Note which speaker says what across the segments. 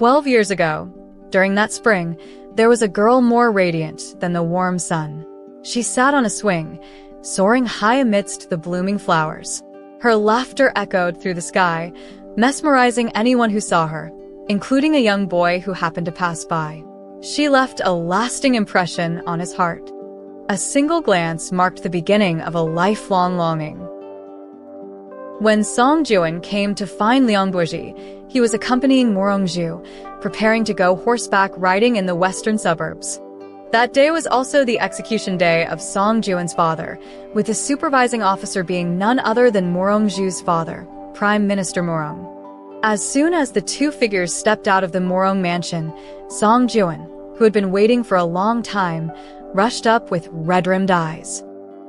Speaker 1: 12 years ago, during that spring, there was a girl more radiant than the warm sun. She sat on a swing, soaring high amidst the blooming flowers. Her laughter echoed through the sky, mesmerizing anyone who saw her, including a young boy who happened to pass by. She left a lasting impression on his heart. A single glance marked the beginning of a lifelong longing. When Song Juan came to find Liang Buji, he was accompanying Morongju, preparing to go horseback riding in the western suburbs. That day was also the execution day of Song Juan's father, with the supervising officer being none other than Morongju's father, Prime Minister Morong. As soon as the two figures stepped out of the Morong mansion, Song Juan, who had been waiting for a long time, rushed up with red-rimmed eyes.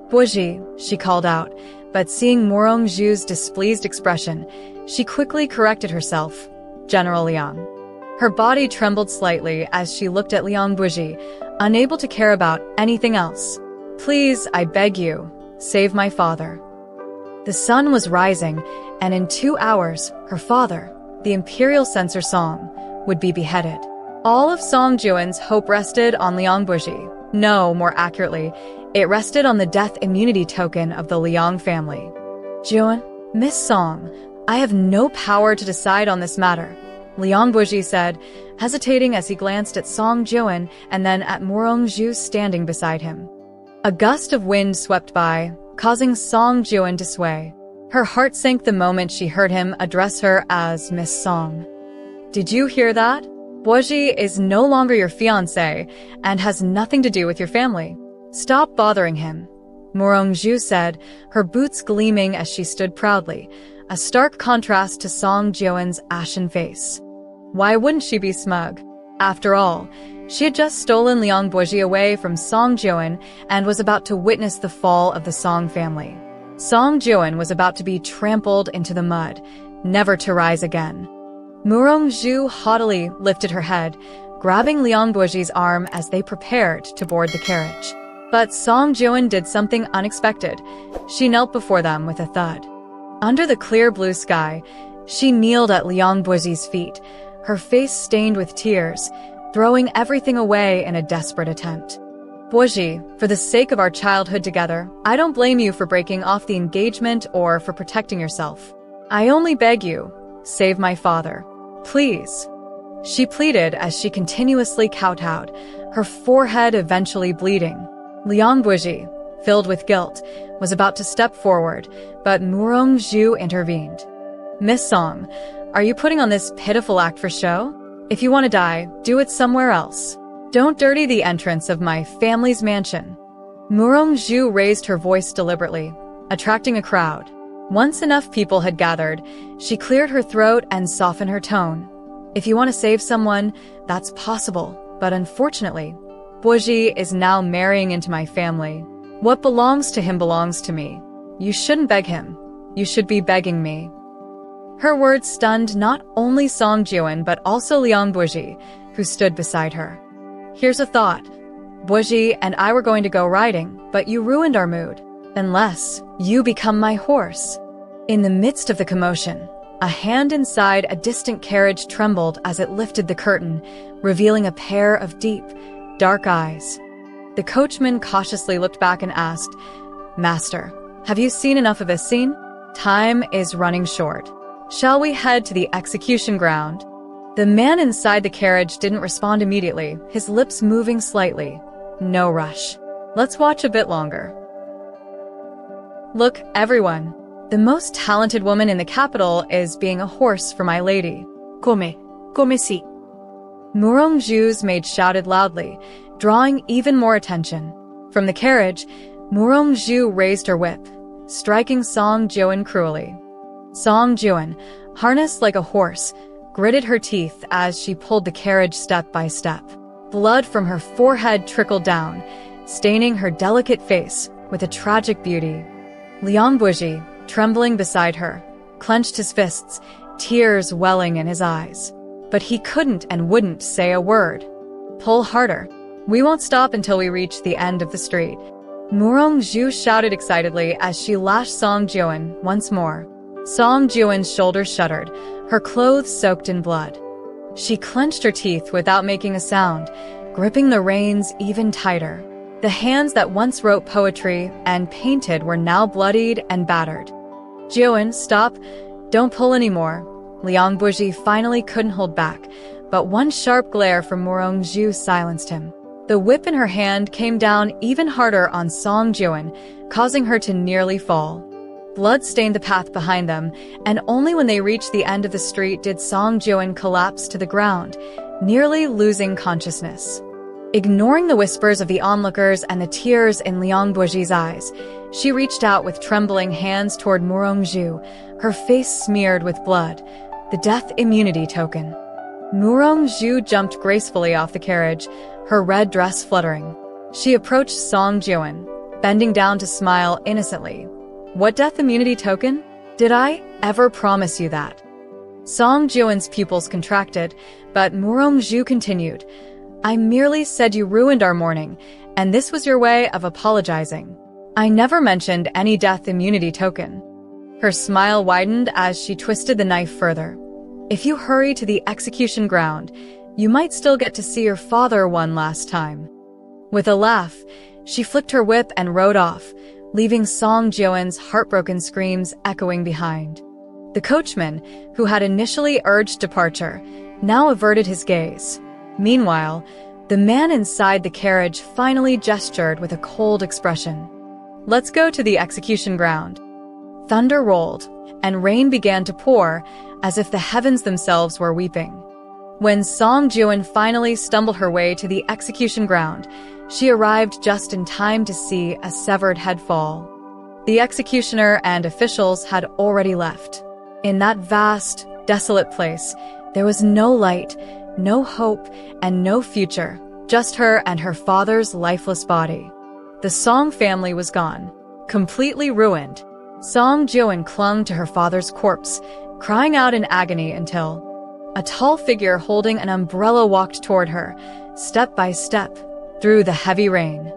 Speaker 1: "Buji," she called out, but seeing Morongju's displeased expression, she quickly corrected herself, "General Liang." Her body trembled slightly as she looked at Liang Buji, unable to care about anything else. "Please, I beg you, save my father." The sun was rising, and in 2 hours, her father, the imperial censor Song, would be beheaded. All of Song Juan's hope rested on Liang Buji. No, more accurately, it rested on the death immunity token of the Liang family. "Juan, Miss Song, I have no power to decide on this matter," Liang Buji said, hesitating as he glanced at Song Juan and then at Morongju standing beside him. A gust of wind swept by, causing Song Juan to sway. Her heart sank the moment she heard him address her as Miss Song. "Did you hear that? Buji is no longer your fiancé and has nothing to do with your family. Stop bothering him," Morongju said, her boots gleaming as she stood proudly, a stark contrast to Song Juan's ashen face. Why wouldn't she be smug? After all, she had just stolen Liang Buji away from Song Juan and was about to witness the fall of the Song family. Song Juan was about to be trampled into the mud, never to rise again. Morongju haughtily lifted her head, grabbing Liang Buji's arm as they prepared to board the carriage. But Song Juan did something unexpected. She knelt before them with a thud. Under the clear blue sky, she kneeled at Liang Buji's feet, her face stained with tears, throwing everything away in a desperate attempt. "Buji, for the sake of our childhood together, I don't blame you for breaking off the engagement or for protecting yourself. I only beg you, save my father. Please," she pleaded as she continuously kowtowed, her forehead eventually bleeding. Liang Buji, filled with guilt, was about to step forward, but Morongju intervened. "Miss Song, are you putting on this pitiful act for show? If you want to die, do it somewhere else. Don't dirty the entrance of my family's mansion." Morongju raised her voice deliberately, attracting a crowd. Once enough people had gathered, she cleared her throat and softened her tone. "If you want to save someone, that's possible, but unfortunately, Buji is now marrying into my family. What belongs to him belongs to me. You shouldn't beg him. You should be begging me." Her words stunned not only Song Juan but also Liang Buji, who stood beside her. "Here's a thought. Buji and I were going to go riding, but you ruined our mood. Unless you become my horse." In the midst of the commotion, a hand inside a distant carriage trembled as it lifted the curtain, revealing a pair of deep, dark eyes. The coachman cautiously looked back and asked, "Master, have you seen enough of this scene? Time is running short. Shall we head to the execution ground?" The man inside the carriage didn't respond immediately, his lips moving slightly. "No rush. Let's watch a bit longer. Look, everyone. The most talented woman in the capital is being a horse for my lady. Come si." Morongju's maid shouted loudly, drawing even more attention. From the carriage, Morongju raised her whip, striking Song Juan cruelly. Song Juan, harnessed like a horse, gritted her teeth as she pulled the carriage step by step. Blood from her forehead trickled down, staining her delicate face with a tragic beauty. Liang Buji, trembling beside her, clenched his fists, tears welling in his eyes. But he couldn't and wouldn't say a word. "Pull harder. We won't stop until we reach the end of the street." Morongju shouted excitedly as she lashed Song Juan once more. Song Juan's shoulders shuddered, her clothes soaked in blood. She clenched her teeth without making a sound, gripping the reins even tighter. The hands that once wrote poetry and painted were now bloodied and battered. "Jiwen, stop. Don't pull anymore." Liang Buji finally couldn't hold back, but one sharp glare from Morong Zhu silenced him. The whip in her hand came down even harder on Song Jiwen, causing her to nearly fall. Blood stained the path behind them, and only when they reached the end of the street did Song Jiwen collapse to the ground, nearly losing consciousness. Ignoring the whispers of the onlookers and the tears in Liang Buji's eyes, she reached out with trembling hands toward Morong Zhu, her face smeared with blood, the death immunity token. Morong Zhu jumped gracefully off the carriage, her red dress fluttering. She approached Song Jiwen, bending down to smile innocently. "What death immunity token? Did I ever promise you that?" Song Jiwen's pupils contracted, but Morong Zhu continued. "I merely said you ruined our morning, and this was your way of apologizing. I never mentioned any death immunity token." Her smile widened as she twisted the knife further. "If you hurry to the execution ground, you might still get to see your father one last time." With a laugh, she flicked her whip and rode off, leaving Song Jiwen's heartbroken screams echoing behind. The coachman, who had initially urged departure, now averted his gaze. Meanwhile, the man inside the carriage finally gestured with a cold expression. "Let's go to the execution ground." Thunder rolled, and rain began to pour, as if the heavens themselves were weeping. When Song Jiwen finally stumbled her way to the execution ground, she arrived just in time to see a severed head fall. The executioner and officials had already left. In that vast, desolate place, there was no light, no hope, and no future, just her and her father's lifeless body. The Song family was gone, completely ruined. Song Jiwen clung to her father's corpse, crying out in agony until a tall figure holding an umbrella walked toward her, step by step, through the heavy rain.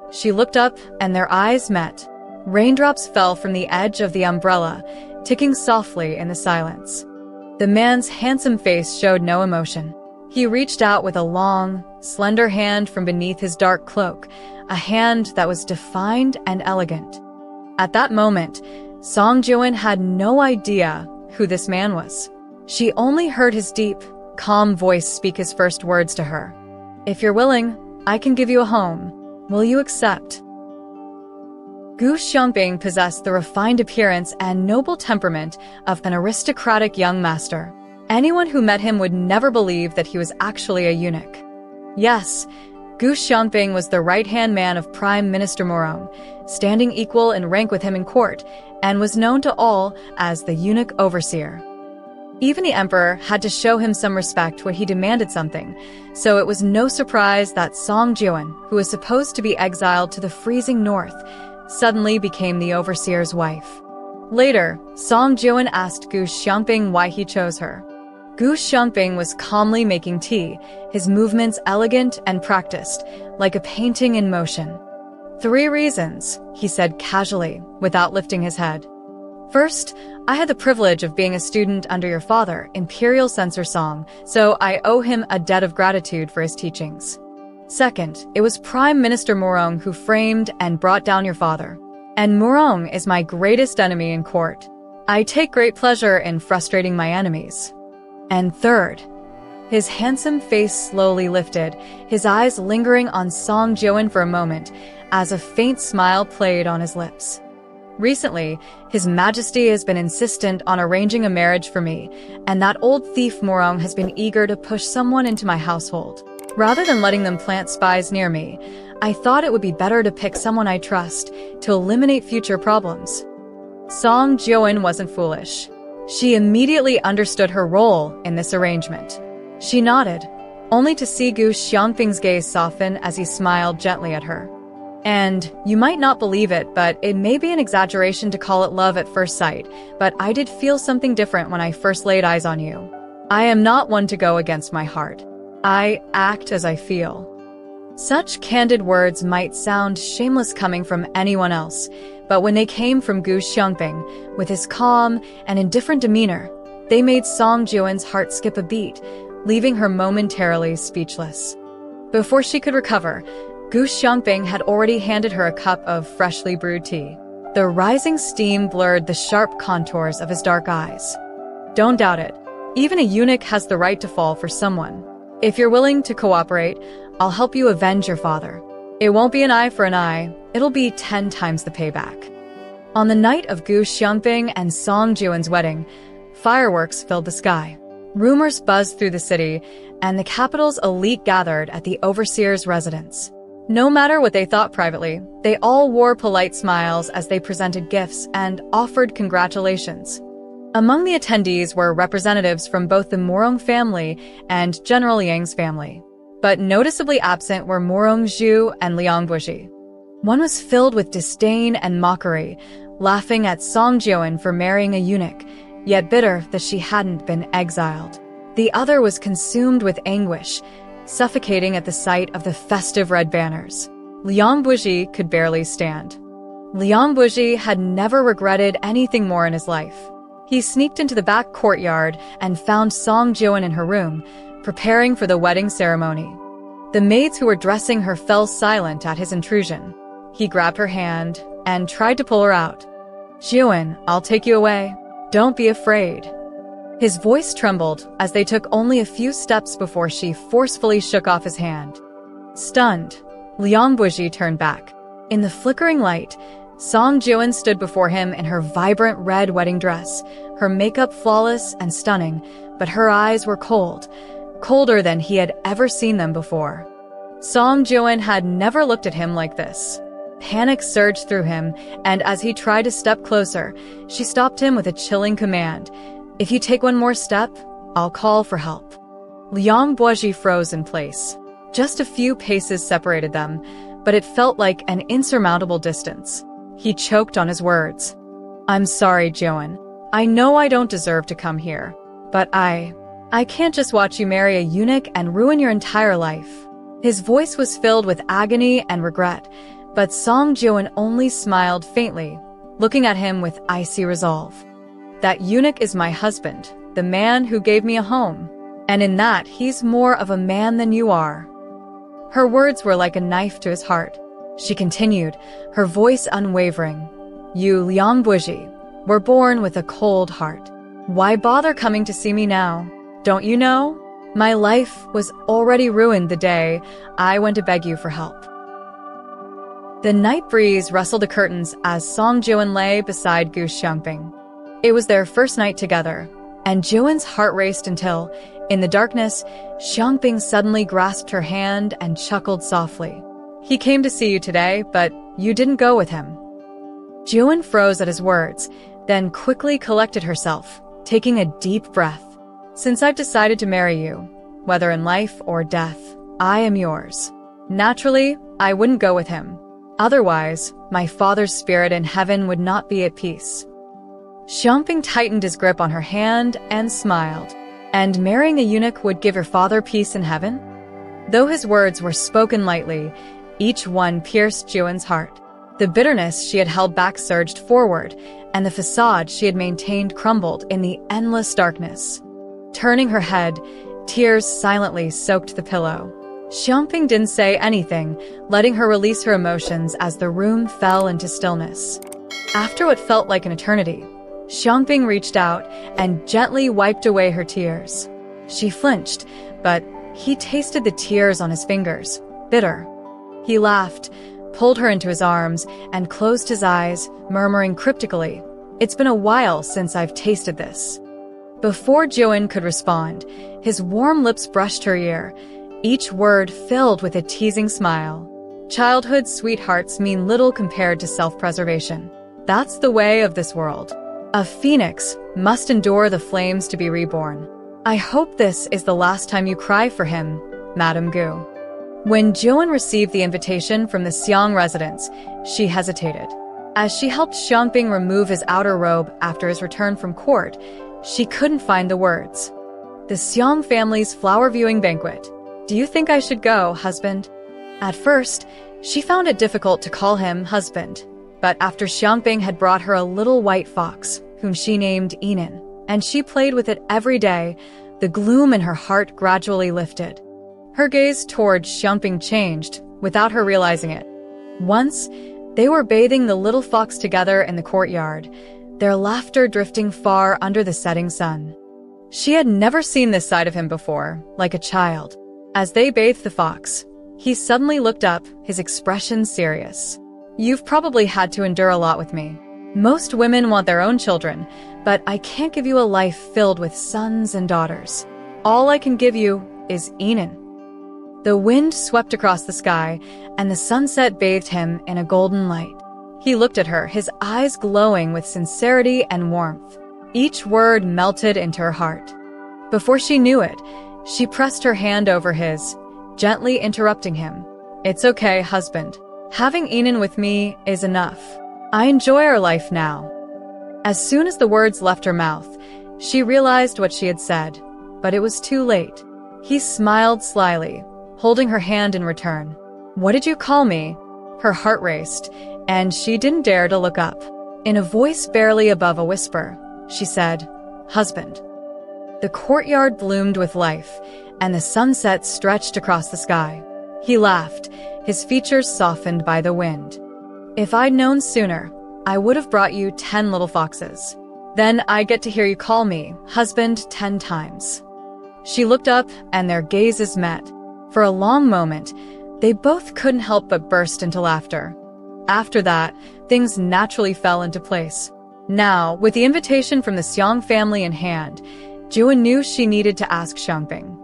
Speaker 1: She looked up and their eyes met. Raindrops fell from the edge of the umbrella, ticking softly in the silence. The man's handsome face showed no emotion. He reached out with a long, slender hand from beneath his dark cloak, a hand that was defined and elegant. At that moment, Song Jiwen had no idea who this man was. She only heard his deep, calm voice speak his first words to her. "If you're willing, I can give you a home. Will you accept?" Gu Xiaoping possessed the refined appearance and noble temperament of an aristocratic young master. Anyone who met him would never believe that he was actually a eunuch. Yes, Gu Xiaoping was the right-hand man of Prime Minister Morong, standing equal in rank with him in court, and was known to all as the eunuch overseer. Even the emperor had to show him some respect when he demanded something, so it was no surprise that Song Jiwen, who was supposed to be exiled to the freezing north, suddenly became the overseer's wife. Later, Song Jiwen asked Gu Xiaoping why he chose her. Gu Xiaoping was calmly making tea, his movements elegant and practiced, like a painting in motion. "3 reasons," he said casually, without lifting his head. "First, I had the privilege of being a student under your father, Imperial Censor Song, so I owe him a debt of gratitude for his teachings. Second, it was Prime Minister Morong who framed and brought down your father. And Morong is my greatest enemy in court. I take great pleasure in frustrating my enemies. And third," his handsome face slowly lifted, his eyes lingering on Song Jiwen for a moment, as a faint smile played on his lips. "Recently, His Majesty has been insistent on arranging a marriage for me, and that old thief Morong has been eager to push someone into my household. Rather than letting them plant spies near me, I thought it would be better to pick someone I trust to eliminate future problems." Song Jiwen wasn't foolish. She immediately understood her role in this arrangement. She nodded, only to see Gu Xiaoping's gaze soften as he smiled gently at her. "And you might not believe it, but it may be an exaggeration to call it love at first sight, but I did feel something different when I first laid eyes on you. I am not one to go against my heart. I act as I feel." Such candid words might sound shameless coming from anyone else, but when they came from Gu Xiaoping, with his calm and indifferent demeanor, they made Song Jiwen's heart skip a beat, leaving her momentarily speechless. Before she could recover, Gu Xiangping had already handed her a cup of freshly brewed tea. The rising steam blurred the sharp contours of his dark eyes. Don't doubt it. Even a eunuch has the right to fall for someone. If you're willing to cooperate, I'll help you avenge your father. It won't be an eye for an eye, it'll be 10 times the payback. On the night of Gu Xiangping and Song Jiwen's wedding, fireworks filled the sky. Rumors buzzed through the city, and the capital's elite gathered at the overseer's residence. No matter what they thought privately, they all wore polite smiles as they presented gifts and offered congratulations. Among the attendees were representatives from both the Morong family and General Yang's family. But noticeably absent were Morong Zhu and Liang Bushi. One was filled with disdain and mockery, laughing at Song Jiwen for marrying a eunuch, yet bitter that she hadn't been exiled. The other was consumed with anguish, suffocating at the sight of the festive red banners. Liang Bushi could barely stand. Liang Bushi had never regretted anything more in his life. He sneaked into the back courtyard and found Song Jiwen in her room, preparing for the wedding ceremony. The maids who were dressing her fell silent at his intrusion. He grabbed her hand and tried to pull her out. "Jiwen, I'll take you away. Don't be afraid." His voice trembled as they took only a few steps before she forcefully shook off his hand. Stunned, Liang Bushi turned back. In the flickering light, Song Jiwen stood before him in her vibrant red wedding dress, her makeup flawless and stunning, but her eyes were cold, colder than he had ever seen them before. Song Jiwen had never looked at him like this. Panic surged through him, and as he tried to step closer, she stopped him with a chilling command. "If you take one more step, I'll call for help." Liang Bushi froze in place. Just a few paces separated them, but it felt like an insurmountable distance. He choked on his words. "I'm sorry, Jiwen. I know I don't deserve to come here, but I can't just watch you marry a eunuch and ruin your entire life." His voice was filled with agony and regret, but Song Jiwen only smiled faintly, looking at him with icy resolve. "That eunuch is my husband, the man who gave me a home, and in that he's more of a man than you are." Her words were like a knife to his heart. She continued, her voice unwavering. "You, Liang Bushi, were born with a cold heart. Why bother coming to see me now? Don't you know? My life was already ruined the day I went to beg you for help." The night breeze rustled the curtains as Song Jiwen lay beside Gu Xiangping. It was their first night together, and Jiwen's heart raced until, in the darkness, Xiangping suddenly grasped her hand and chuckled softly. "He came to see you today, but you didn't go with him." Jiwen froze at his words, then quickly collected herself, taking a deep breath. "Since I've decided to marry you, whether in life or death, I am yours. Naturally, I wouldn't go with him. Otherwise, my father's spirit in heaven would not be at peace." Xiangping tightened his grip on her hand and smiled. "And marrying a eunuch would give your father peace in heaven?" Though his words were spoken lightly, each one pierced Jiwen's heart. The bitterness she had held back surged forward, and the facade she had maintained crumbled in the endless darkness. Turning her head, tears silently soaked the pillow. Xiangping didn't say anything, letting her release her emotions as the room fell into stillness. After what felt like an eternity, Xiangping reached out and gently wiped away her tears. She flinched, but he tasted the tears on his fingers, bitter. He laughed, pulled her into his arms, and closed his eyes, murmuring cryptically, "It's been a while since I've tasted this." Before Jiwen could respond, his warm lips brushed her ear, each word filled with a teasing smile. Childhood sweethearts mean little compared to self-preservation. That's the way of this world. A phoenix must endure the flames to be reborn. "I hope this is the last time you cry for him, Madame Gu." When Jiwen received the invitation from the Xiang residence, she hesitated. As she helped Xiangping remove his outer robe after his return from court, she couldn't find the words. "The Xiang family's flower viewing banquet. Do you think I should go, husband?" At first, she found it difficult to call him husband, but after Xiangping had brought her a little white fox, whom she named Enan, and she played with it every day, The gloom in her heart gradually lifted. Her gaze toward Xiangping changed, without her realizing it. Once, they were bathing the little fox together in the courtyard, their laughter drifting far under the setting sun. She had never seen this side of him before, like a child. As they bathed the fox, he suddenly looked up, his expression serious. "You've probably had to endure a lot with me. Most women want their own children, but I can't give you a life filled with sons and daughters. All I can give you is Enon." The wind swept across the sky, and the sunset bathed him in a golden light. He looked at her, his eyes glowing with sincerity and warmth. Each word melted into her heart. Before she knew it, she pressed her hand over his, gently interrupting him. "It's okay, husband. Having Enon with me is enough. I enjoy our life now." As soon as the words left her mouth, she realized what she had said, but it was too late. He smiled slyly, holding her hand in return. "What did you call me?" Her heart raced, and she didn't dare to look up. In a voice barely above a whisper, she said, "Husband." The courtyard bloomed with life, and the sunset stretched across the sky. He laughed, his features softened by the wind. "If I'd known sooner, I would have brought you 10 little foxes. Then I get to hear you call me husband 10 times. She looked up, and their gazes met. For a long moment, they both couldn't help but burst into laughter. After that, things naturally fell into place. Now, with the invitation from the Xiang family in hand, Jua knew she needed to ask Xiangping.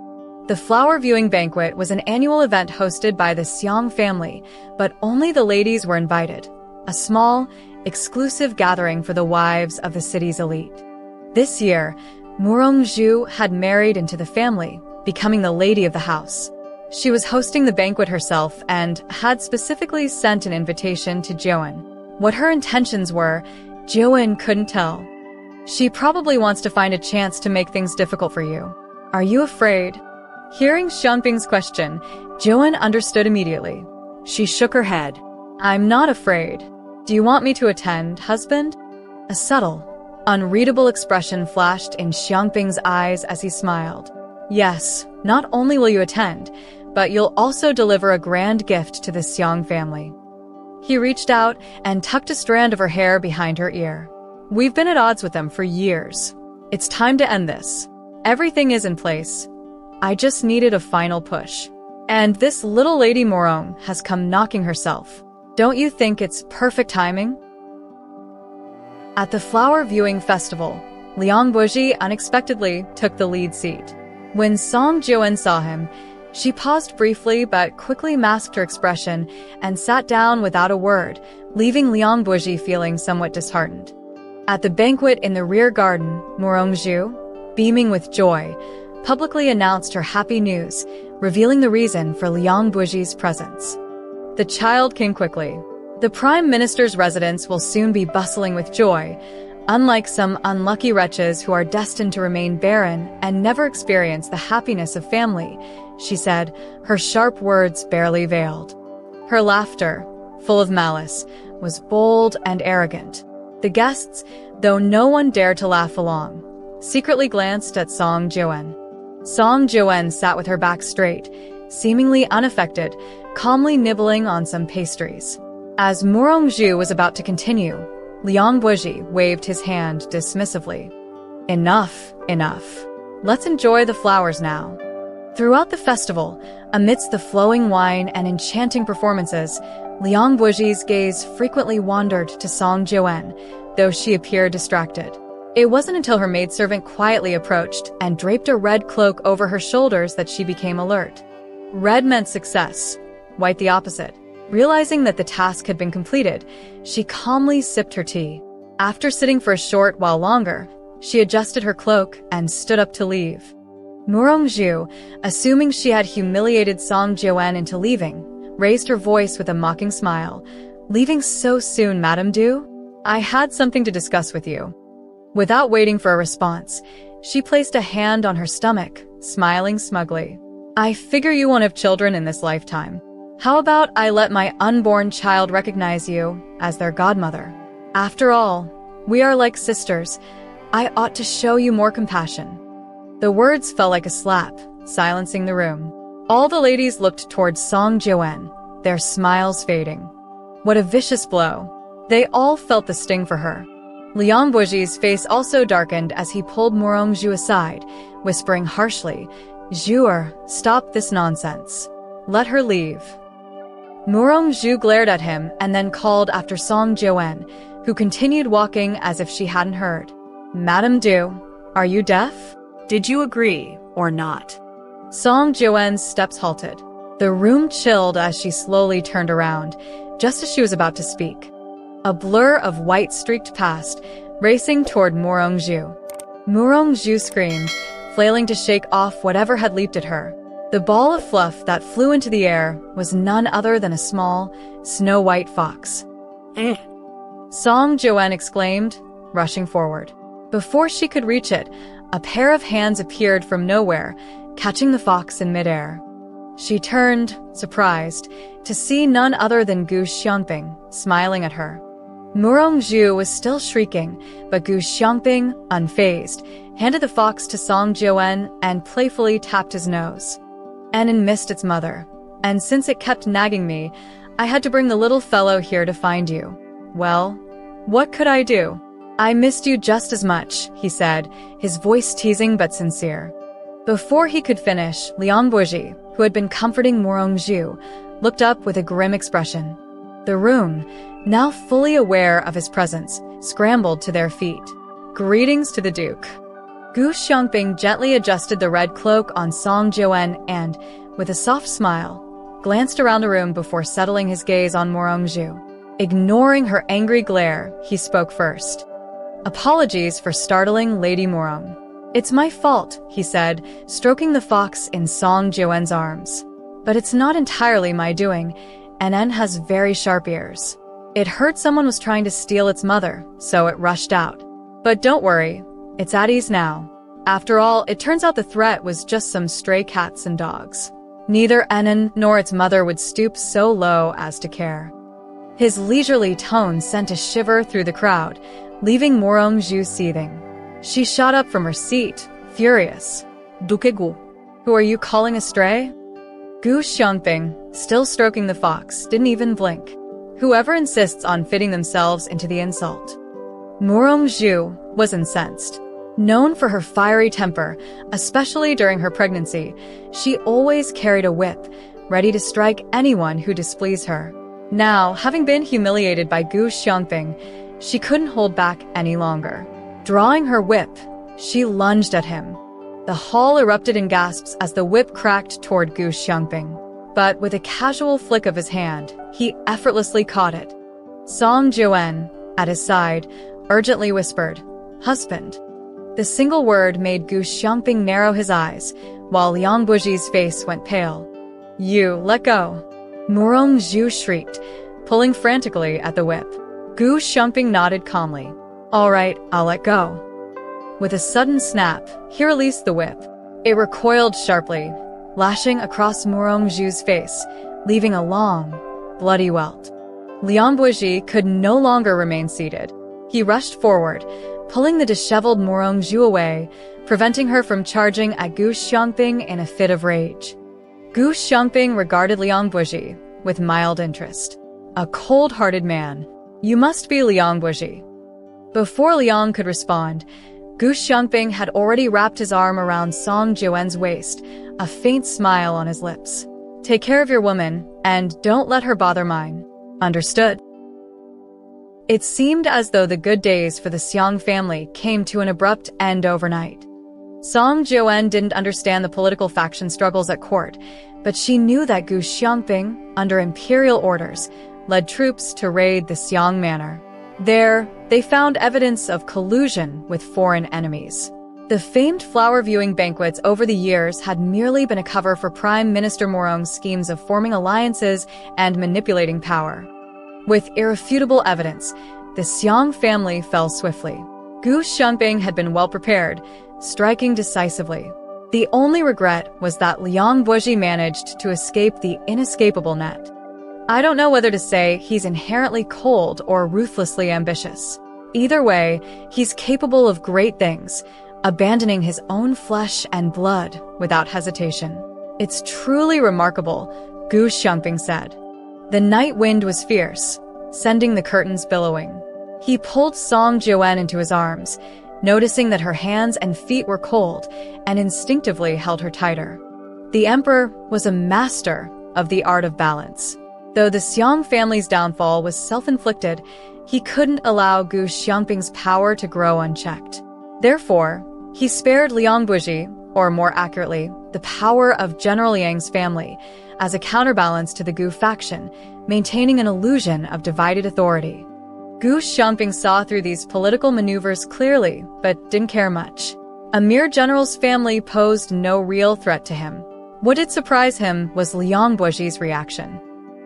Speaker 1: The flower viewing banquet was an annual event hosted by the Xiang family, but only the ladies were invited. A small, exclusive gathering for the wives of the city's elite. This year, Murongzhu had married into the family, becoming the lady of the house. She was hosting the banquet herself and had specifically sent an invitation to Joan. What her intentions were, Joan couldn't tell. "She probably wants to find a chance to make things difficult for you. Are you afraid?" Hearing Xiangping's question, Joan understood immediately. She shook her head. "I'm not afraid. Do you want me to attend, husband?" A subtle, unreadable expression flashed in Xiangping's eyes as he smiled. "Yes, not only will you attend, but you'll also deliver a grand gift to the Xiang family." He reached out and tucked a strand of her hair behind her ear. "We've been at odds with them for years. It's time to end this. Everything is in place. I just needed a final push. And this little lady Morong has come knocking herself. Don't you think it's perfect timing?" At the flower viewing festival, Liang Buji unexpectedly took the lead seat. When Song Joan saw him, she paused briefly but quickly masked her expression and sat down without a word, leaving Liang Buji feeling somewhat disheartened. At the banquet in the rear garden, Murongzhu, beaming with joy, publicly announced her happy news, revealing the reason for Liang Buji's presence. The child came quickly. The Prime Minister's residence will soon be bustling with joy, unlike some unlucky wretches who are destined to remain barren and never experience the happiness of family, she said, her sharp words barely veiled. Her laughter, full of malice, was bold and arrogant. The guests, though no one dared to laugh along, secretly glanced at Song Joan. Song Joan sat with her back straight, seemingly unaffected, calmly nibbling on some pastries. As Murongzhu was about to continue, Liang Buji waved his hand dismissively. "Enough, enough. Let's enjoy the flowers now." Throughout the festival, amidst the flowing wine and enchanting performances, Liang Buji's gaze frequently wandered to Song Joan, though she appeared distracted. It wasn't until her maidservant quietly approached and draped a red cloak over her shoulders that she became alert. Red meant success, white the opposite. Realizing that the task had been completed, she calmly sipped her tea. After sitting for a short while longer, she adjusted her cloak and stood up to leave. Murongzhu, assuming she had humiliated Song Joan into leaving, raised her voice with a mocking smile. "Leaving so soon, Madame Du? I had something to discuss with you." Without waiting for a response, she placed a hand on her stomach, smiling smugly. "I figure you won't have children in this lifetime. How about I let my unborn child recognize you as their godmother? After all, we are like sisters. I ought to show you more compassion." The words fell like a slap, silencing the room. All the ladies looked towards Song Joen, their smiles fading. What a vicious blow. They all felt the sting for her. Liang Buji's face also darkened as he pulled Morongju aside, whispering harshly, "Zhuer, stop this nonsense. Let her leave." Morongju glared at him and then called after Song Joen, who continued walking as if she hadn't heard. "Madame Du, are you deaf? Did you agree or not?" Song Joen's steps halted. The room chilled as she slowly turned around, just as she was about to speak. A blur of white streaked past, racing toward Morongju. Morongju screamed, flailing to shake off whatever had leaped at her. The ball of fluff that flew into the air was none other than a small, snow-white fox. Song Joen exclaimed, rushing forward. Before she could reach it, a pair of hands appeared from nowhere, catching the fox in midair. She turned, surprised, to see none other than Gu Xiangping, smiling at her. Morongju was still shrieking, but Gu Xiangping, unfazed, handed the fox to Song Joen and playfully tapped his nose. Enin missed its mother, and since it kept nagging me, I had to bring the little fellow here to find you. Well, what could I do? I missed you just as much, he said, his voice teasing but sincere. Before he could finish, Liang Buji, who had been comforting Morongju, looked up with a grim expression. The room, now fully aware of his presence, scrambled to their feet. Greetings to the Duke. Gu Xiangping gently adjusted the red cloak on Song Joen and, with a soft smile, glanced around the room before settling his gaze on Morongju. Ignoring her angry glare, he spoke first. "Apologies for startling Lady Morong. It's my fault," he said, stroking the fox in Song Joen's arms. "But it's not entirely my doing. Enin has very sharp ears. It heard someone was trying to steal its mother, so it rushed out. But don't worry, it's at ease now. After all, it turns out the threat was just some stray cats and dogs. Neither Enin nor its mother would stoop so low as to care." His leisurely tone sent a shiver through the crowd, leaving Morongju seething. She shot up from her seat, furious. "Dukegu, who are you calling a stray?" Gu Xiangping, still stroking the fox, didn't even blink. Whoever insists on fitting themselves into the insult. Morongju was incensed. Known for her fiery temper, especially during her pregnancy, she always carried a whip, ready to strike anyone who displeased her. Now, having been humiliated by Gu Xiangping, she couldn't hold back any longer. Drawing her whip, she lunged at him. The hall erupted in gasps as the whip cracked toward Gu Xiangping. But with a casual flick of his hand, he effortlessly caught it. Song Joen, at his side, urgently whispered, "Husband." The single word made Gu Xiangping narrow his eyes, while Liang Buji's face went pale. "You, let go." Morongju shrieked, pulling frantically at the whip. Gu Xiangping nodded calmly. "All right, I'll let go." With a sudden snap, he released the whip. It recoiled sharply, lashing across Morongju's face, leaving a long, bloody welt. Liang Buji could no longer remain seated. He rushed forward, pulling the disheveled Morongju away, preventing her from charging at Gu Xiangping in a fit of rage. Gu Xiangping regarded Liang Buji with mild interest. A cold-hearted man. "You must be Liang Buji." Before Liang could respond, Gu Xiangping had already wrapped his arm around Song Joen's waist, a faint smile on his lips. "Take care of your woman, and don't let her bother mine. Understood?" It seemed as though the good days for the Xiang family came to an abrupt end overnight. Song Joen didn't understand the political faction struggles at court, but she knew that Gu Xiangping, under imperial orders, led troops to raid the Xiang manor. There, they found evidence of collusion with foreign enemies. The famed flower viewing banquets over the years had merely been a cover for Prime Minister Morong's schemes of forming alliances and manipulating power. With irrefutable evidence, the Xiang family fell swiftly. Gu Xiangping had been well prepared, striking decisively. The only regret was that Liang Buji managed to escape the inescapable net. I don't know whether to say he's inherently cold or ruthlessly ambitious. Either way, he's capable of great things, abandoning his own flesh and blood without hesitation. "It's truly remarkable," Gu Xiangping said. The night wind was fierce, sending the curtains billowing. He pulled Song Jiuan into his arms, noticing that her hands and feet were cold, and instinctively held her tighter. The emperor was a master of the art of balance. Though the Xiang family's downfall was self-inflicted, he couldn't allow Gu Xiangping's power to grow unchecked. Therefore, he spared Liang Buji, or more accurately, the power of General Liang's family, as a counterbalance to the Gu faction, maintaining an illusion of divided authority. Gu Xiangping saw through these political maneuvers clearly, but didn't care much. A mere general's family posed no real threat to him. What did surprise him was Liang Buji's reaction.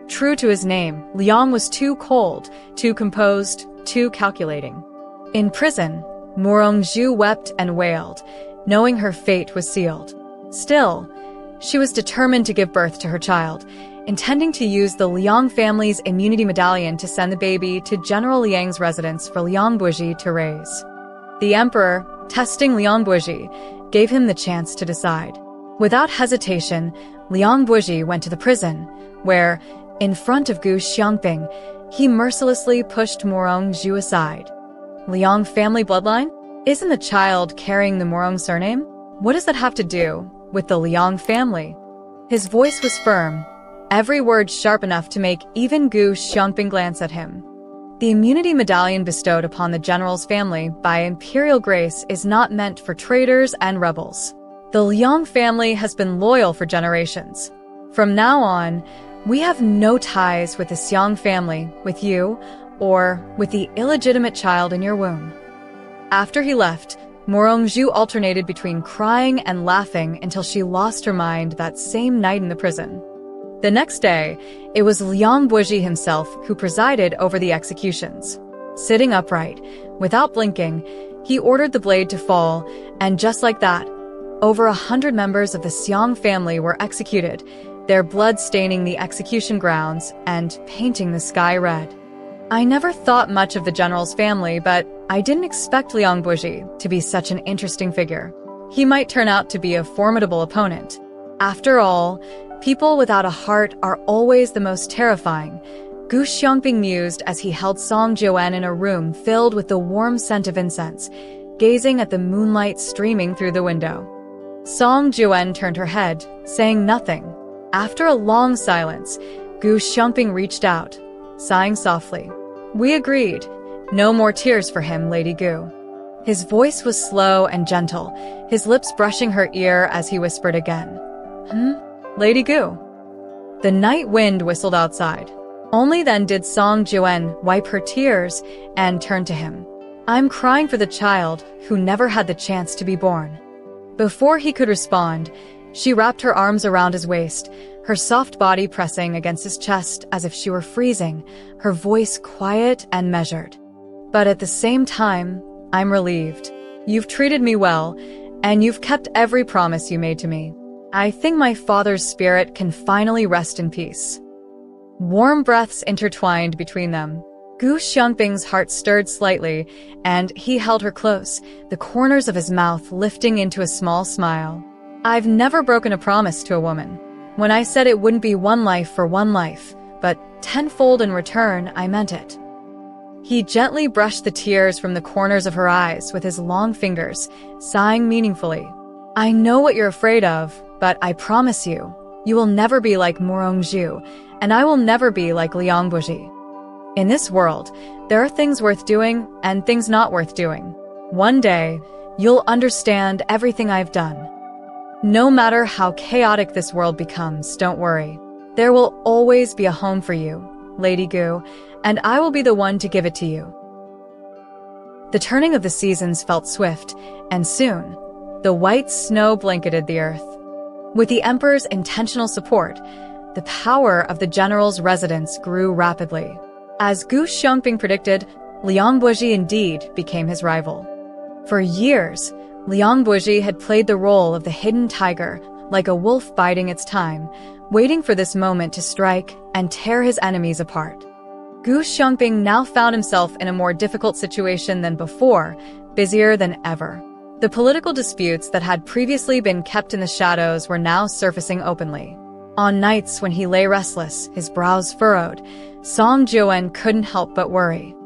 Speaker 1: True to his name, Liang was too cold, too composed, too calculating. In prison, Murongzhu wept and wailed, knowing her fate was sealed. Still, she was determined to give birth to her child, intending to use the Liang family's immunity medallion to send the baby to General Liang's residence for Liang Buji to raise. The emperor, testing Liang Buji, gave him the chance to decide. Without hesitation, Liang Buji went to the prison, where, in front of Gu Xiangping, he mercilessly pushed Murongzhu aside. "Liang family bloodline? Isn't the child carrying the Murong surname? What does that have to do with the Liang family?" His voice was firm, every word sharp enough to make even Gu Xiangping glance at him. The immunity medallion bestowed upon the general's family by imperial grace is not meant for traitors and rebels. The Liang family has been loyal for generations. From now on, we have no ties with the Xiang family, with you, or with the illegitimate child in your womb. After he left, Murongzhu alternated between crying and laughing until she lost her mind that same night in the prison. The next day, it was Liang Buji himself who presided over the executions. Sitting upright, without blinking, he ordered the blade to fall, and just like that, over 100 members of the Xiang family were executed, their blood staining the execution grounds and painting the sky red. I never thought much of the general's family, but I didn't expect Liang Buji to be such an interesting figure. He might turn out to be a formidable opponent. After all, people without a heart are always the most terrifying, Gu Xiangping mused as he held Song Jiuan in a room filled with the warm scent of incense, gazing at the moonlight streaming through the window. Song Jiuan turned her head, saying nothing. After a long silence, Gu Xiangping reached out, sighing softly. "We agreed. No more tears for him, Lady Gu." His voice was slow and gentle, his lips brushing her ear as he whispered again. Lady Gu." The night wind whistled outside. Only then did Song Jiuan wipe her tears and turn to him. "I'm crying for the child who never had the chance to be born." Before he could respond, she wrapped her arms around his waist, her soft body pressing against his chest as if she were freezing, her voice quiet and measured. "But at the same time, I'm relieved. You've treated me well, and you've kept every promise you made to me. I think my father's spirit can finally rest in peace." Warm breaths intertwined between them. Gu Xiangping's heart stirred slightly, and he held her close, the corners of his mouth lifting into a small smile. "I've never broken a promise to a woman. When I said it wouldn't be one life for one life, but tenfold in return, I meant it." He gently brushed the tears from the corners of her eyes with his long fingers, sighing meaningfully. "I know what you're afraid of, but I promise you, you will never be like Murongzhu, and I will never be like Liang Buji. In this world, there are things worth doing and things not worth doing. One day, you'll understand everything I've done. No matter how chaotic this world becomes, don't worry. There will always be a home for you, Lady Gu, and I will be the one to give it to you." The turning of the seasons felt swift, and soon, the white snow blanketed the earth. With the emperor's intentional support, the power of the general's residence grew rapidly. As Gu Xiangping predicted, Liang Buji indeed became his rival. For years, Liang Buji had played the role of the hidden tiger, like a wolf biding its time, waiting for this moment to strike and tear his enemies apart. Gu Xiangping now found himself in a more difficult situation than before, busier than ever. The political disputes that had previously been kept in the shadows were now surfacing openly. On nights when he lay restless, his brows furrowed, Song Jiuwen couldn't help but worry.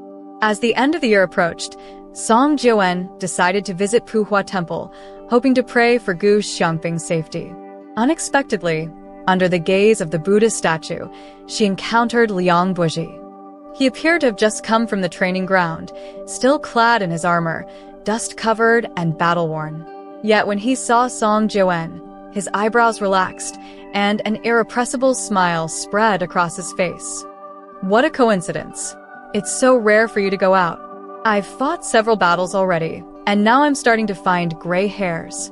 Speaker 1: As the end of the year approached, Song Jiuwen decided to visit Puhua Temple, hoping to pray for Gu Xiangping's safety. Unexpectedly, under the gaze of the Buddhist statue, she encountered Liang Buji. He appeared to have just come from the training ground, still clad in his armor, dust-covered and battle-worn. Yet when he saw Song Jiuwen, his eyebrows relaxed, and an irrepressible smile spread across his face. What a coincidence. It's so rare for you to go out. I've fought several battles already, and now I'm starting to find gray hairs.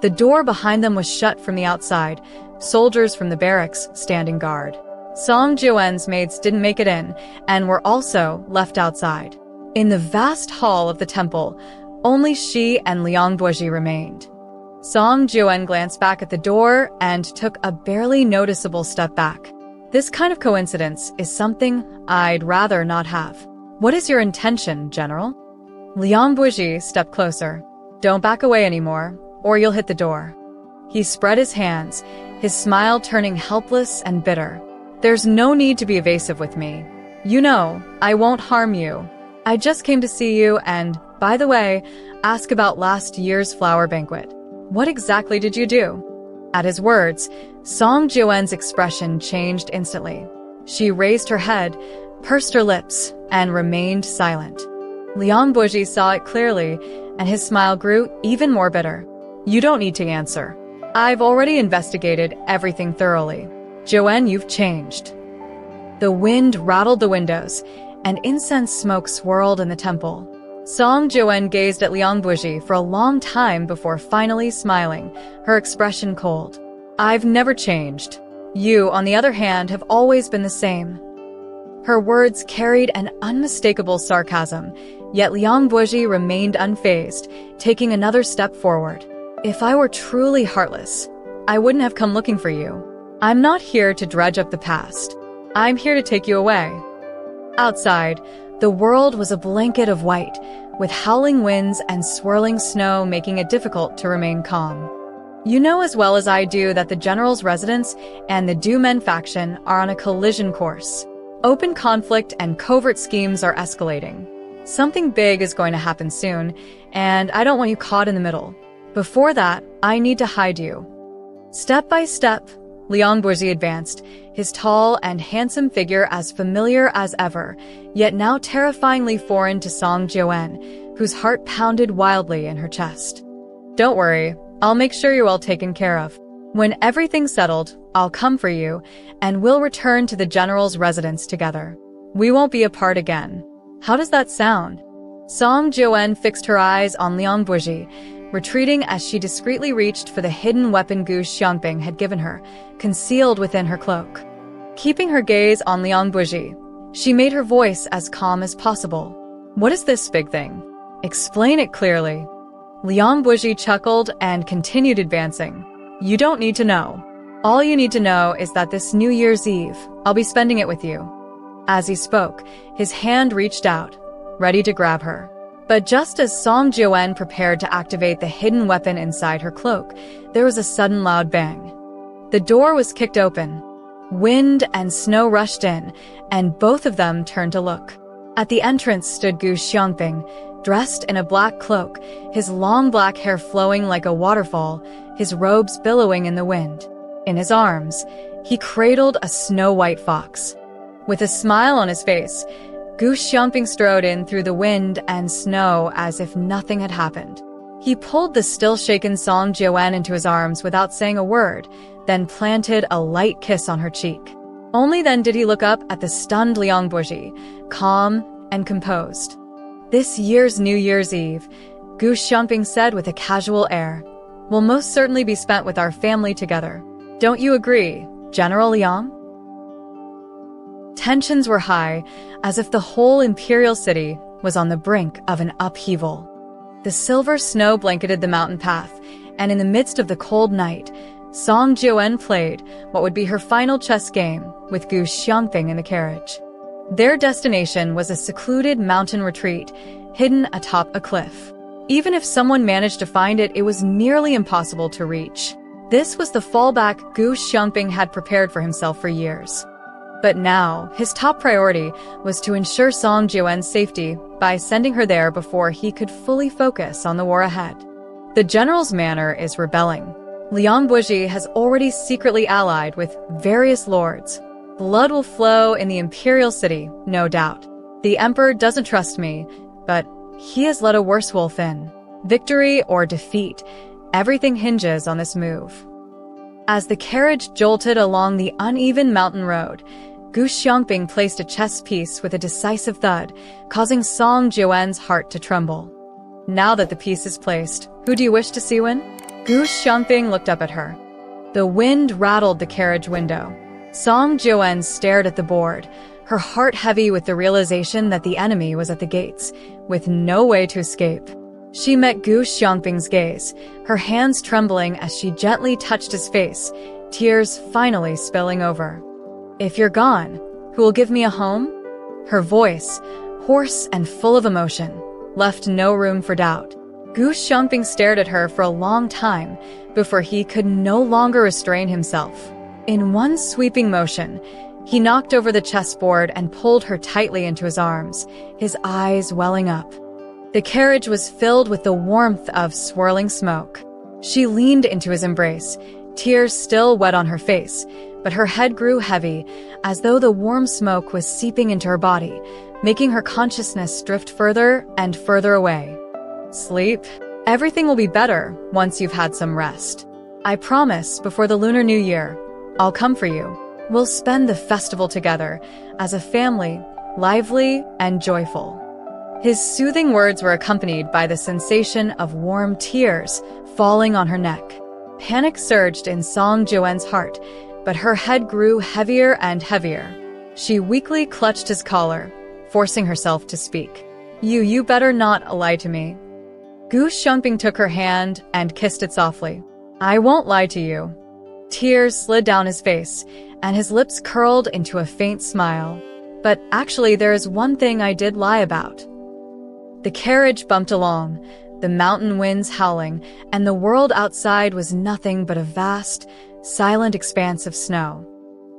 Speaker 1: The door behind them was shut from the outside, soldiers from the barracks standing guard. Song Jiuwen's mates didn't make it in, and were also left outside. In the vast hall of the temple, only she and Liang Buji remained. Song Jiuwen glanced back at the door and took a barely noticeable step back. This kind of coincidence is something I'd rather not have. What is your intention, General? Liang Buji stepped closer. Don't back away anymore, or you'll hit the door. He spread his hands, his smile turning helpless and bitter. There's no need to be evasive with me. You know, I won't harm you. I just came to see you and, by the way, ask about last year's flower banquet. What exactly did you do? At his words, Song Jiuwen's expression changed instantly. She raised her head, pursed her lips, and remained silent. Liang Buji saw it clearly, and his smile grew even more bitter. You don't need to answer. I've already investigated everything thoroughly. Jiuwen, you've changed. The wind rattled the windows, and incense smoke swirled in the temple. Song Jiuwen gazed at Liang Buji for a long time before finally smiling, her expression cold. I've never changed. You, on the other hand, have always been the same. Her words carried an unmistakable sarcasm, yet Liang Buji remained unfazed, taking another step forward. If I were truly heartless, I wouldn't have come looking for you. I'm not here to dredge up the past. I'm here to take you away. Outside, the world was a blanket of white, with howling winds and swirling snow making it difficult to remain calm. You know as well as I do that the General's residence and the Du-Men faction are on a collision course. Open conflict and covert schemes are escalating. Something big is going to happen soon, and I don't want you caught in the middle. Before that, I need to hide you. Step by step, Liang Buji advanced, his tall and handsome figure as familiar as ever, yet now terrifyingly foreign to Song Jiuwen, whose heart pounded wildly in her chest. Don't worry, I'll make sure you're well taken care of. When everything's settled, I'll come for you, and we'll return to the General's residence together. We won't be apart again. How does that sound? Song Jiuwen fixed her eyes on Liang Buji, retreating as she discreetly reached for the hidden weapon Gu Xiangping had given her, concealed within her cloak. Keeping her gaze on Liang Buji, she made her voice as calm as possible. What is this big thing? Explain it clearly. Liang Buji chuckled and continued advancing. You don't need to know. All you need to know is that this New Year's Eve, I'll be spending it with you. As he spoke, his hand reached out, ready to grab her. But just as Song Jiuwen prepared to activate the hidden weapon inside her cloak, there was a sudden loud bang. The door was kicked open. Wind and snow rushed in, and both of them turned to look. At the entrance stood Gu Xiangping, dressed in a black cloak, his long black hair flowing like a waterfall, his robes billowing in the wind. In his arms, he cradled a snow-white fox. With a smile on his face, Gu Xiangping strode in through the wind and snow as if nothing had happened. He pulled the still-shaken Song Jiuwen into his arms without saying a word, then planted a light kiss on her cheek. Only then did he look up at the stunned Liang Buji, calm and composed. This year's New Year's Eve, Gu Xiangping said with a casual air, will most certainly be spent with our family together. Don't you agree, General Liang? Tensions were high, as if the whole imperial city was on the brink of an upheaval. The silver snow blanketed the mountain path, and in the midst of the cold night, Song Jiuwen played what would be her final chess game with Gu Xiangping in the carriage. Their destination was a secluded mountain retreat, hidden atop a cliff. Even if someone managed to find it, it was nearly impossible to reach. This was the fallback Gu Xiangping had prepared for himself for years. But now, his top priority was to ensure Song Jiuwen's safety by sending her there before he could fully focus on the war ahead. The general's manor is rebelling. Liang Buji has already secretly allied with various lords. Blood will flow in the imperial city, no doubt. The emperor doesn't trust me, but he has let a worse wolf in. Victory or defeat, everything hinges on this move. As the carriage jolted along the uneven mountain road, Gu Xiangping placed a chess piece with a decisive thud, causing Song Jiuwen's heart to tremble. Now that the piece is placed, who do you wish to see win? Gu Xiangping looked up at her. The wind rattled the carriage window. Song Jiuwen stared at the board, her heart heavy with the realization that the enemy was at the gates, with no way to escape. She met Gu Xiangping's gaze, her hands trembling as she gently touched his face, tears finally spilling over. "If you're gone, who will give me a home?" Her voice, hoarse and full of emotion, left no room for doubt. Gu Xiangping stared at her for a long time before he could no longer restrain himself. In one sweeping motion, he knocked over the chessboard and pulled her tightly into his arms, his eyes welling up. The carriage was filled with the warmth of swirling smoke. She leaned into his embrace, tears still wet on her face, but her head grew heavy, as though the warm smoke was seeping into her body, making her consciousness drift further and further away. "Sleep. Everything will be better once you've had some rest. I promise, before the Lunar New Year, I'll come for you. We'll spend the festival together, as a family, lively and joyful." His soothing words were accompanied by the sensation of warm tears falling on her neck. Panic surged in Song Jiuwen's heart, but her head grew heavier and heavier. She weakly clutched his collar, forcing herself to speak. You better not lie to me." Gu Xiangping took her hand and kissed it softly. "I won't lie to you." Tears slid down his face, and his lips curled into a faint smile. "But actually, there is one thing I did lie about." The carriage bumped along, the mountain winds howling, and the world outside was nothing but a vast, silent expanse of snow.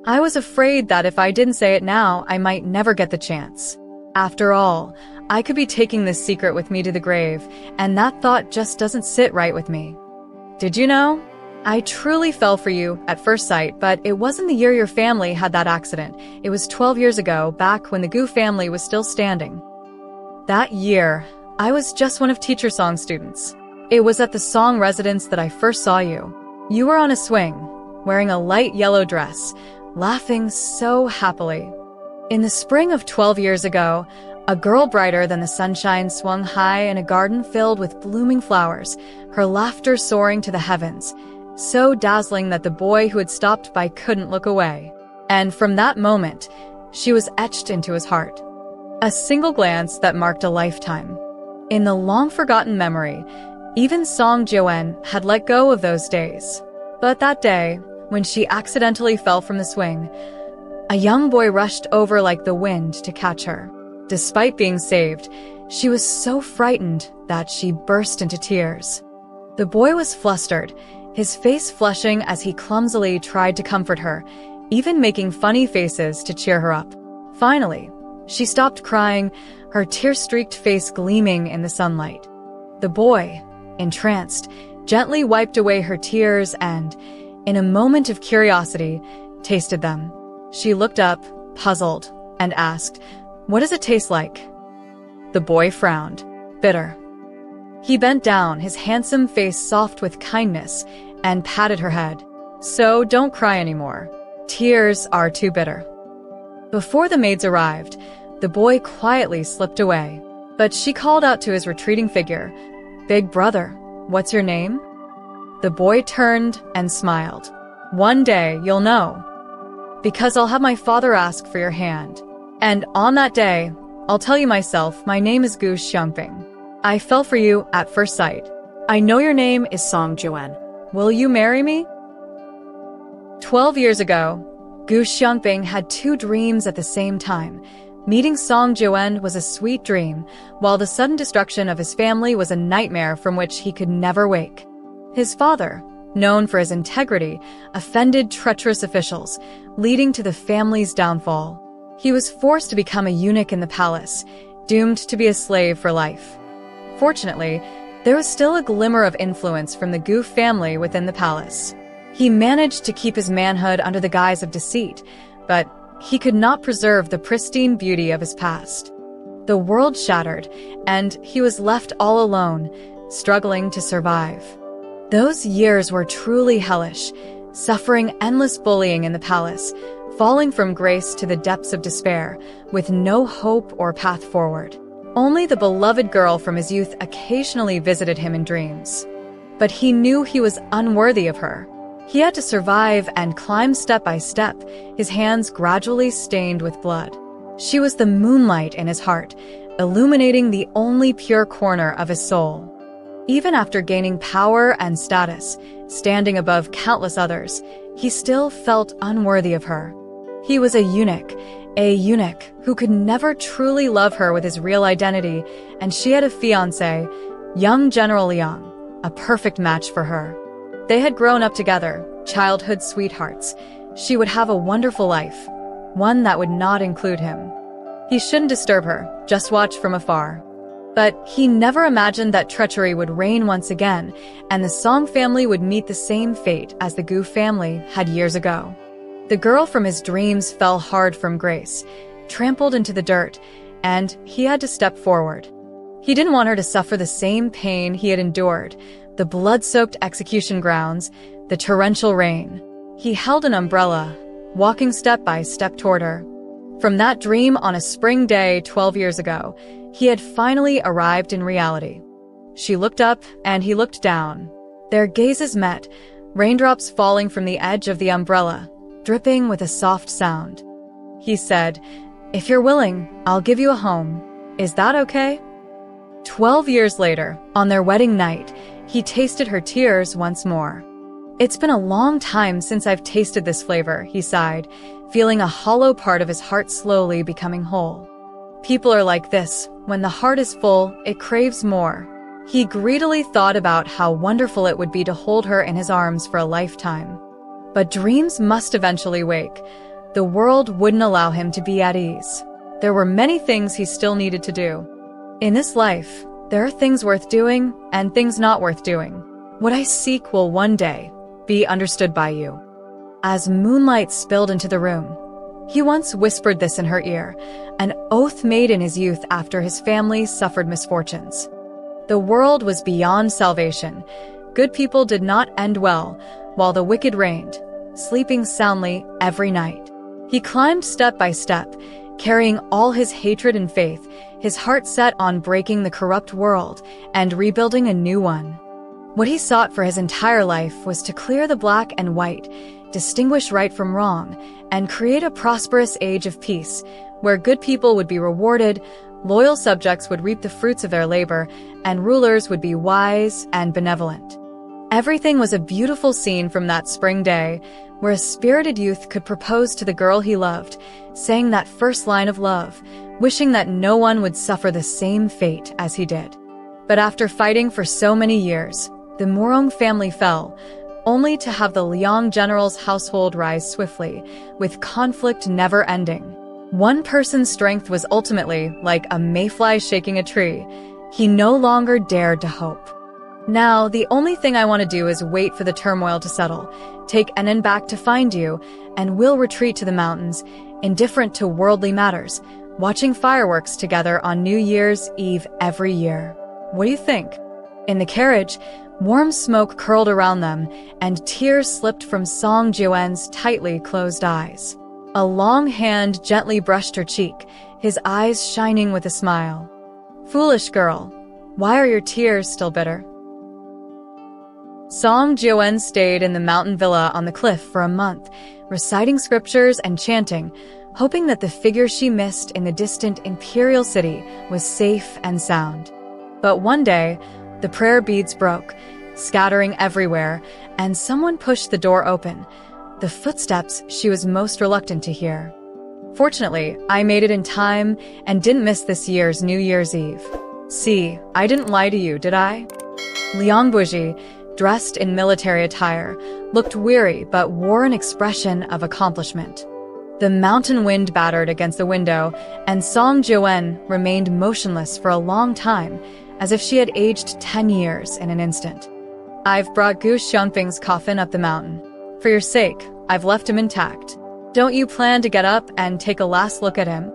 Speaker 1: "I was afraid that if I didn't say it now, I might never get the chance. After all, I could be taking this secret with me to the grave, and that thought just doesn't sit right with me. Did you know? I truly fell for you at first sight, but it wasn't the year your family had that accident. It was 12 years ago, back when the Gu family was still standing. That year, I was just one of Teacher Song's students. It was at the Song residence that I first saw you. You were on a swing, wearing a light yellow dress, laughing so happily. In the spring of 12 years ago, a girl brighter than the sunshine swung high in a garden filled with blooming flowers, her laughter soaring to the heavens, so dazzling that the boy who had stopped by couldn't look away. And from that moment, she was etched into his heart. A single glance that marked a lifetime. In the long-forgotten memory, even Song Jiuwen had let go of those days. But that day, when she accidentally fell from the swing, a young boy rushed over like the wind to catch her. Despite being saved, she was so frightened that she burst into tears. The boy was flustered, his face flushing as he clumsily tried to comfort her, even making funny faces to cheer her up. Finally, she stopped crying, her tear-streaked face gleaming in the sunlight. The boy, entranced, gently wiped away her tears and, in a moment of curiosity, tasted them. She looked up, puzzled, and asked, "What does it taste like?" The boy frowned. Bitter. He bent down, his handsome face soft with kindness, and patted her head. "So don't cry anymore. Tears are too bitter." Before the maids arrived, the boy quietly slipped away. But she called out to his retreating figure, "Big brother, what's your name?" The boy turned and smiled. "One day you'll know. Because I'll have my father ask for your hand. And on that day, I'll tell you myself, my name is Gu Xiangping. I fell for you at first sight. I know your name is Song Jiuwen. Will you marry me?" 12 years ago, Gu Xiangping had two dreams at the same time, Meeting Song Joen was a sweet dream, while the sudden destruction of his family was a nightmare from which he could never wake. His father, known for his integrity, offended treacherous officials, leading to the family's downfall. He was forced to become a eunuch in the palace, doomed to be a slave for life. Fortunately, there was still a glimmer of influence from the Gu family within the palace. He managed to keep his manhood under the guise of deceit, but he could not preserve the pristine beauty of his past. The world shattered, and he was left all alone, struggling to survive. Those years were truly hellish, suffering endless bullying in the palace, falling from grace to the depths of despair, with no hope or path forward. Only the beloved girl from his youth occasionally visited him in dreams. But he knew he was unworthy of her. He had to survive and climb step by step, his hands gradually stained with blood. She was the moonlight in his heart, illuminating the only pure corner of his soul. Even after gaining power and status, standing above countless others, he still felt unworthy of her. He was a eunuch who could never truly love her with his real identity, and she had a fiancé, young General Liang, a perfect match for her. They had grown up together, childhood sweethearts. She would have a wonderful life, one that would not include him. He shouldn't disturb her, just watch from afar. But he never imagined that treachery would reign once again, and the Song family would meet the same fate as the Gu family had years ago. The girl from his dreams fell hard from grace, trampled into the dirt, and he had to step forward. He didn't want her to suffer the same pain he had endured, the blood-soaked execution grounds, the torrential rain. He held an umbrella, walking step by step toward her. From that dream on a spring day 12 years ago, he had finally arrived in reality. She looked up and he looked down. Their gazes met, raindrops falling from the edge of the umbrella, dripping with a soft sound. He said, "If you're willing, I'll give you a home. Is that okay?" 12 years later, on their wedding night, he tasted her tears once more. "It's been a long time since I've tasted this flavor," he sighed, feeling a hollow part of his heart slowly becoming whole. People are like this. When the heart is full, it craves more. He greedily thought about how wonderful it would be to hold her in his arms for a lifetime. But dreams must eventually wake. The world wouldn't allow him to be at ease. There were many things he still needed to do. In this life, there are things worth doing and things not worth doing. What I seek will one day be understood by you. As moonlight spilled into the room, he once whispered this in her ear, an oath made in his youth after his family suffered misfortunes. The world was beyond salvation. Good people did not end well, while the wicked reigned, sleeping soundly every night. He climbed step by step, carrying all his hatred and faith, his heart set on breaking the corrupt world and rebuilding a new one. What he sought for his entire life was to clear the black and white, distinguish right from wrong, and create a prosperous age of peace, where good people would be rewarded, loyal subjects would reap the fruits of their labor, and rulers would be wise and benevolent. Everything was a beautiful scene from that spring day, where a spirited youth could propose to the girl he loved, saying that first line of love, wishing that no one would suffer the same fate as he did. But after fighting for so many years, the Morong family fell, only to have the Liang general's household rise swiftly, with conflict never ending. One person's strength was ultimately like a mayfly shaking a tree. He no longer dared to hope. "Now, the only thing I want to do is wait for the turmoil to settle, take Enon back to find you, and we'll retreat to the mountains, indifferent to worldly matters, watching fireworks together on New Year's Eve every year. What do you think?" In the carriage, warm smoke curled around them, and tears slipped from Song Joen's tightly closed eyes. A long hand gently brushed her cheek, his eyes shining with a smile. "Foolish girl, why are your tears still bitter?" Song Joen stayed in the mountain villa on the cliff for a month, reciting scriptures and chanting, hoping that the figure she missed in the distant imperial city was safe and sound. But one day, the prayer beads broke, scattering everywhere, and someone pushed the door open, the footsteps she was most reluctant to hear. Fortunately, I made it in time and didn't miss this year's New Year's Eve. See, I didn't lie to you, did I? Liangbuji, dressed in military attire, looked weary but wore an expression of accomplishment. The mountain wind battered against the window, and Song Jiwen remained motionless for a long time, as if she had aged 10 years in an instant. I've brought Gu Xiangping's coffin up the mountain. For your sake, I've left him intact. Don't you plan to get up and take a last look at him?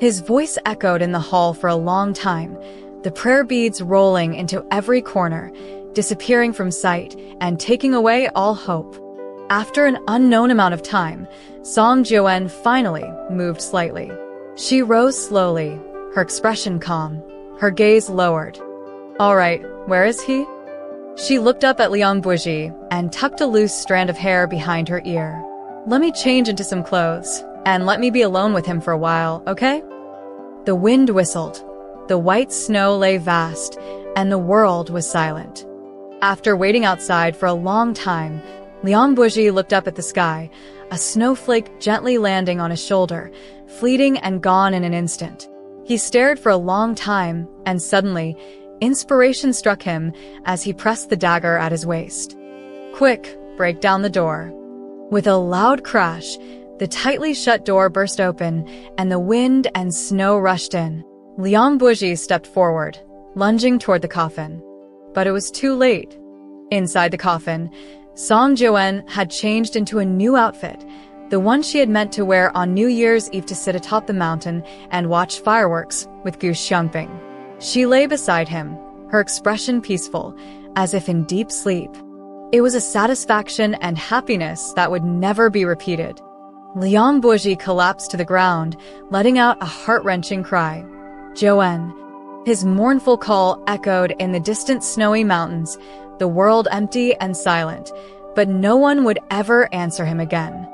Speaker 1: His voice echoed in the hall for a long time, the prayer beads rolling into every corner, disappearing from sight and taking away all hope. After an unknown amount of time, Song Jiwen finally moved slightly. She rose slowly, her expression calm, her gaze lowered. All right, where is he? She looked up at Liang Buji and tucked a loose strand of hair behind her ear. Let me change into some clothes, and let me be alone with him for a while, okay? The wind whistled. The white snow lay vast, and the world was silent. After waiting outside for a long time, Liang Buji looked up at the sky, a snowflake gently landing on his shoulder, fleeting and gone in an instant. He stared for a long time, and suddenly, inspiration struck him as he pressed the dagger at his waist. Quick, break down the door. With a loud crash, the tightly shut door burst open, and the wind and snow rushed in. Liang Buji stepped forward, lunging toward the coffin. But it was too late. Inside the coffin, Song Jiwen had changed into a new outfit, the one she had meant to wear on New Year's Eve to sit atop the mountain and watch fireworks with Gu Xiangping. She lay beside him, her expression peaceful, as if in deep sleep. It was a satisfaction and happiness that would never be repeated. Liang Buji collapsed to the ground, letting out a heart-wrenching cry. Jiwen. His mournful call echoed in the distant snowy mountains, the world empty and silent, but no one would ever answer him again.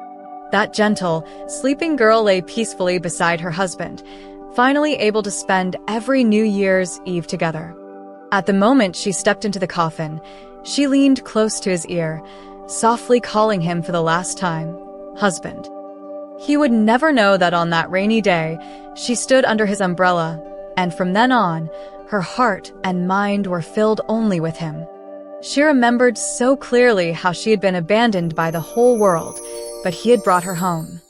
Speaker 1: That gentle, sleeping girl lay peacefully beside her husband, finally able to spend every New Year's Eve together. At the moment she stepped into the coffin, she leaned close to his ear, softly calling him for the last time, husband. He would never know that on that rainy day, she stood under his umbrella, and from then on, her heart and mind were filled only with him. She remembered so clearly how she had been abandoned by the whole world, but he had brought her home.